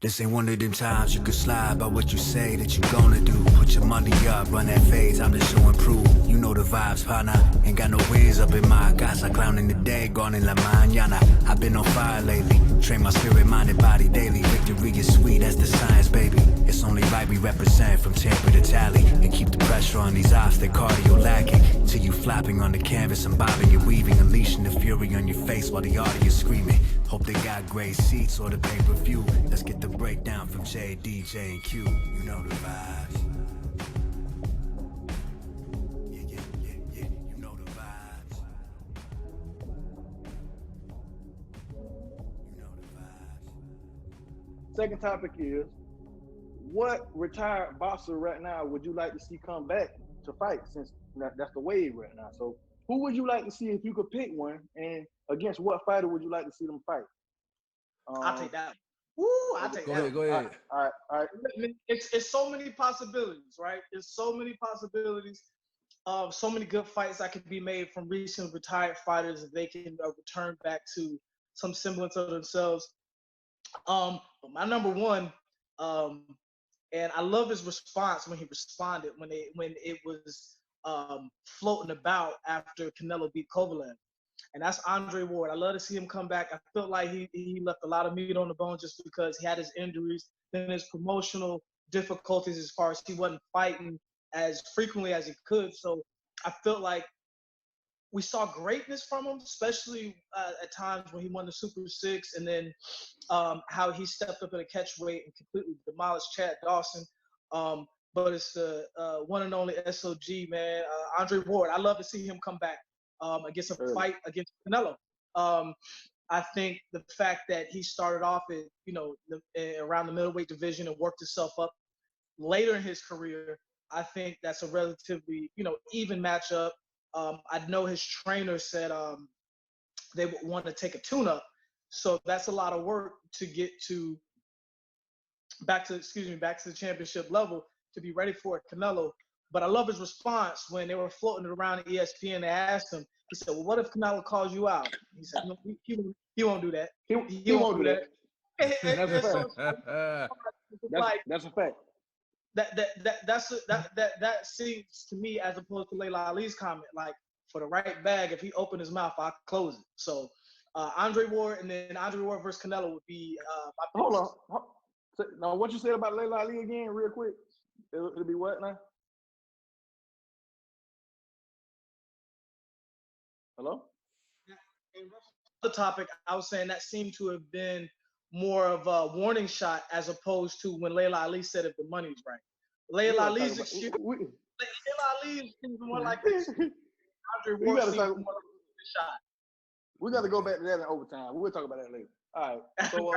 This ain't one of them times you can slide by what you say that you gonna do. Put your money up, run that phase, I'm just showing proof. You know the vibes, partner. Ain't got no wins up in my casa, clowning the day, gone in la mañana. I've been on fire lately, train my spirit, mind and body daily. Victory is sweet, that's the science, baby. It's only right we represent from Tampa to Tally. And keep the pressure on these ops, they cardio lacking. Till you flapping on the canvas and bobbing, you're weaving, unleashing the fury on your face while the audience screaming. Hope they got great seats or the pay-per-view. Let's get the breakdown from J, DJ, and Q. You know the vibes. Yeah. You know the vibes. You know the vibes. Second topic is, what retired boxer right now would you like to see come back to fight, since that's the wave right now? So who would you like to see if you could pick one, and against what fighter would you like to see them fight? I'll take that. Woo, I'll take that. Go ahead. All right. It's so many possibilities, right? There's so many possibilities. So many good fights that could be made from recent retired fighters if they can return back to some semblance of themselves. But my number one, and I love his response when he responded when it was floating about after Canelo beat Kovalev. And that's Andre Ward. I love to see him come back. I felt like he left a lot of meat on the bone just because he had his injuries, then his promotional difficulties as far as he wasn't fighting as frequently as he could. So I felt like we saw greatness from him, especially at times when he won the Super Six, and then how he stepped up in a catch weight and completely demolished Chad Dawson. But it's the one and only SOG, man, Andre Ward. I love to see him come back against a fight against Canelo. I think the fact that he started off around the middleweight division and worked himself up later in his career, I think that's a relatively even matchup. I know his trainer said they would want to take a tune-up, so that's a lot of work to get back to the championship level to be ready for Canelo. But I love his response when they were floating it around at ESPN. They asked him, he said, well, what if Canelo calls you out? He said, no, he won't do that. He won't do that. That's a fact. That seems to me, as opposed to Layla Ali's comment, like, for the right bag, if he opened his mouth, I'll close it. So Andre Ward, and then Andre Ward versus Canelo would be my Hold on. Now, what you said about Layla Ali again, real quick? It'll be what now? Hello? The topic, I was saying that seemed to have been more of a warning shot as opposed to when Layla Ali said if the money's right. Layla Ali's excuse. Layla Ali seems more like this. Andre Ward seems more like a shot. We got to go back to that in overtime. We'll talk about that later. All right. So,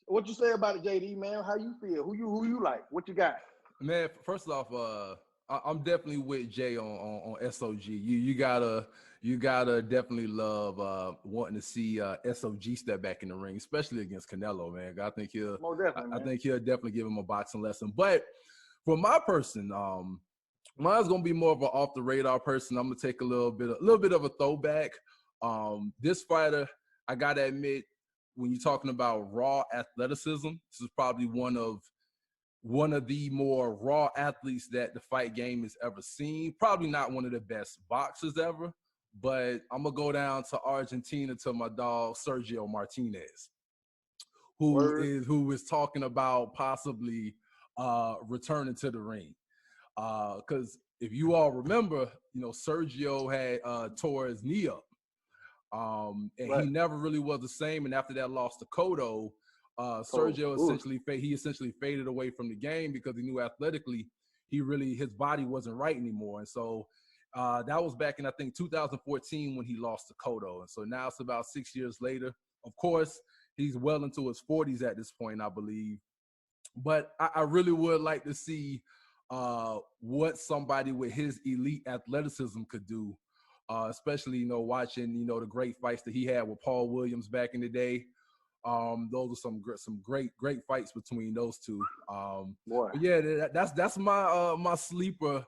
what you say about it, JD, man? How you feel? Who you like? What you got? Man, first off, I'm definitely with Jay on SOG. You gotta definitely love wanting to see SOG step back in the ring, especially against Canelo, man. I think he'll definitely give him a boxing lesson. But for my person, mine's gonna be more of an off the radar person. I'm gonna take a little bit of a throwback. This fighter, I gotta admit, when you're talking about raw athleticism, this is probably one of the more raw athletes that the fight game has ever seen. Probably not one of the best boxers ever, but I'm gonna go down to Argentina to my dog Sergio Martinez, who is talking about possibly returning to the ring. Because if you all remember, Sergio had tore his knee up, and he never really was the same. And after that loss to Cotto, Sergio essentially faded away from the game because he knew athletically his body wasn't right anymore. And so that was back in, I think, 2014 when he lost to Cotto. And so now it's about 6 years later. Of course, he's well into his 40s at this point, I believe. But I really would like to see what somebody with his elite athleticism could do, especially, watching, the great fights that he had with Paul Williams back in the day. Those are some great fights between those two. Yeah, that's my sleeper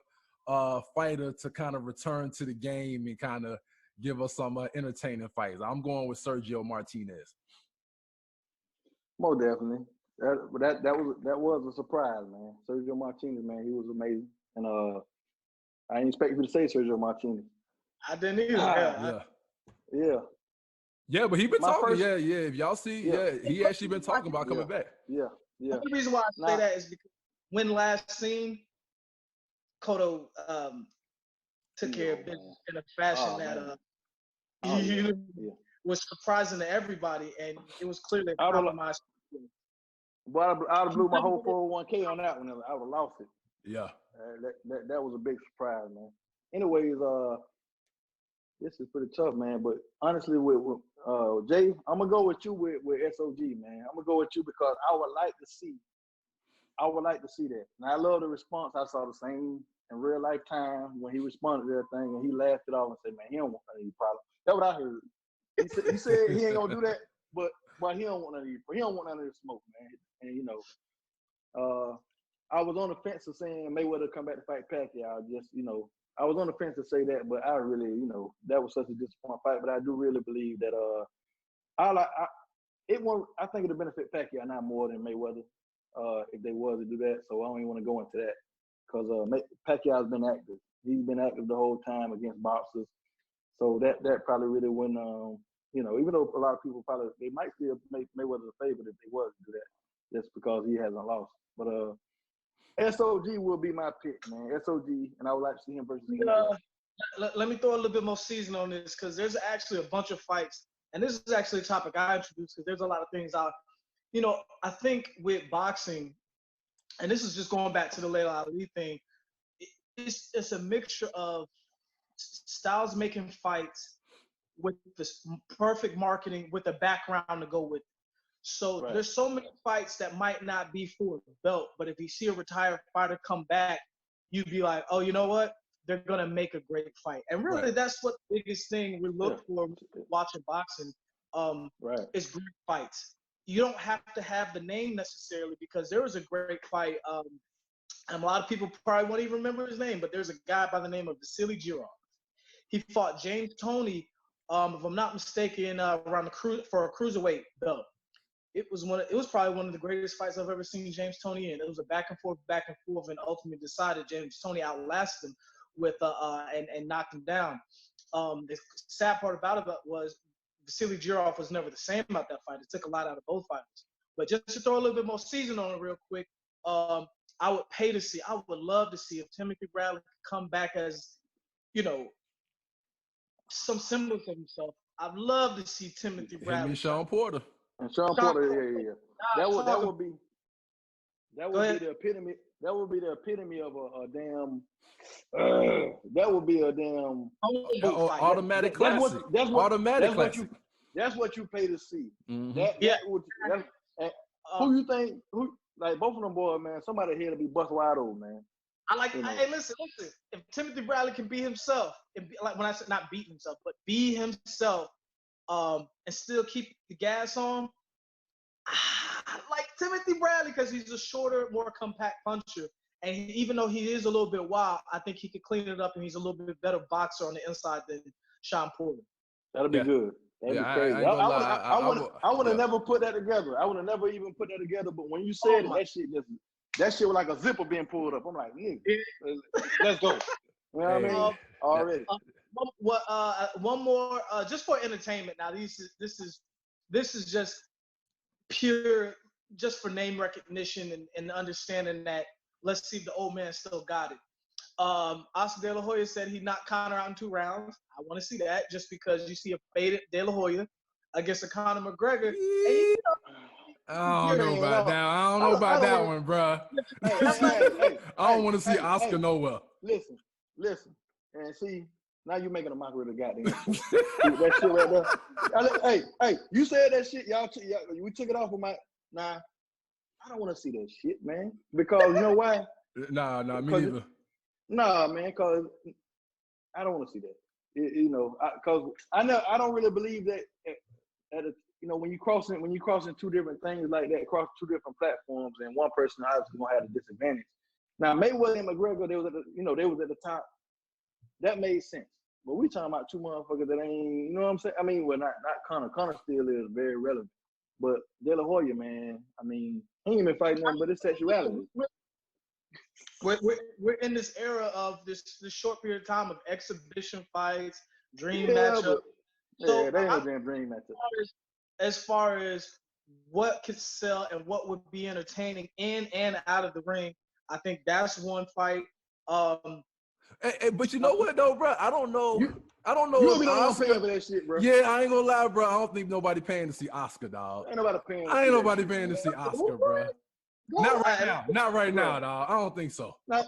fighter to kind of return to the game and kind of give us some entertaining fights. I'm going with Sergio Martinez. Most definitely. That was a surprise, man. Sergio Martinez, man, he was amazing, and I didn't expect you to say Sergio Martinez. I didn't either. Yeah. Yeah, Yeah, but he been My talking. first- Yeah. If y'all see, Yeah. he actually been talking about coming back. yeah. The only reason why I say Nah. that is because when last seen, Cotto took care of Yo, business man. in a fashion Oh, that man. Oh, yeah. was surprising to everybody, and it was clearly a I don't know. compromise. But I'd have blew my whole 401k on that one. I would have lost it. Yeah. That was a big surprise, man. Anyways, this is pretty tough, man. But honestly, with Jay, I'm gonna go with you with SOG, man. I'm gonna go with you because I would like to see that. And I love the response. I saw the same in real life time when he responded to everything, and he laughed it off and said, "Man, he don't want none of these problems." That's what I heard. He said he ain't gonna do that, but he don't want none of these. He don't want none of this smoke, man. And you know, I was on the fence of saying Mayweather come back to fight Pacquiao. I was on the fence to say that, but I really, that was such a disappointing fight. But I do really believe that I think it'll benefit Pacquiao now more than Mayweather if they was to do that. So I don't even want to go into that because Pacquiao's been active. He's been active the whole time against boxers. So that probably really wouldn't, even though a lot of people they might still make Mayweather a favorite if they was to do that, just because he hasn't lost. But SOG will be my pick, man. SOG, and I would like to see him versus. Let me throw a little bit more season on this because there's actually a bunch of fights, and this is actually a topic I introduced because there's a lot of things I think with boxing, and this is just going back to the Layla Ali thing. It's a mixture of styles making fights with this perfect marketing with a background to go with it. So Right. There's so many fights that might not be for the belt, but if you see a retired fighter come back, you'd be like, oh, you know what? They're gonna make a great fight. And really, that's what the biggest thing we look for watching boxing. Right. Is great fights. You don't have to have the name necessarily because there was a great fight. And a lot of people probably won't even remember his name, but there's a guy by the name of Vasily Girov. He fought James Toney, if I'm not mistaken, around for a cruiserweight belt. It was probably one of the greatest fights I've ever seen James Toney in. It was a back and forth, and ultimately decided James Toney outlasted him with and knocked him down. The sad part about it was Vasily Girov was never the same about that fight. It took a lot out of both fighters. But just to throw a little bit more season on it real quick, I would love to see if Timothy Bradley could come back as, some semblance of himself. I'd love to see Timothy Bradley. Him and Sean Porter. And Sean Porter, yeah. That would be the epitome. That would be the epitome of a damn. That would be a damn automatic classic. Automatic classic. That's what you pay to see. Mm-hmm. Who you think? Who like both of them boys, man? Somebody here to be bust wide open, man. Hey, listen. If Timothy Bradley can be himself, like when I said not beat himself, but be himself, and still keep the gas on. I like Timothy Bradley because he's a shorter, more compact puncher. And even though he is a little bit wild, I think he could clean it up and he's a little bit better boxer on the inside than Sean Porter. That'll be good. That'd be crazy. I would have never put that together. I would have never even put that together. But when you said that shit was like a zipper being pulled up. I'm like, let's go. You know what I mean? Already. One more, just for entertainment. Now, this is just pure, just for name recognition and understanding that. Let's see if the old man still got it. Oscar De La Hoya said he knocked Conor out in 2 rounds. I want to see that just because you see a faded De La Hoya against a Conor McGregor. I don't know about that. I don't know about that one, bro. I don't want to see Oscar nowhere. Listen, and see. Now you're making a mockery of the goddamn that shit right there. Hey, you said that shit. Y'all, we took it off of my. Nah, I don't want to see that shit, man. Because you know why? Nah, me neither. Nah, man, because I don't want to see that. Because I don't really believe that. When you crossing 2 different things like that, across 2 different platforms, and one person obviously gonna have a disadvantage. Now Mayweather and McGregor, they was at the top. That made sense. But we talking about 2 motherfuckers that ain't, you know what I'm saying? I mean, well, not Conor. Conor still is very relevant. But De La Hoya, man, I mean, he ain't been fighting nothing but his sexuality. We're in this era of this short period of time of exhibition fights, dream Yeah, matchup. but So yeah, they ain't no I'm- damn dream matchup. as far as what could sell and what would be entertaining in and out of the ring, I think that's one fight. But you know what though, bro? I don't know. I don't know You if be the one Oscar. paying for that shit, bro. Yeah, I ain't gonna lie, bro. I don't think nobody paying to see Oscar, dog. Ain't nobody paying. I ain't for that nobody shit, paying to man. see Oscar, bro. Not right now. Not right now, dog. I don't think so. Not,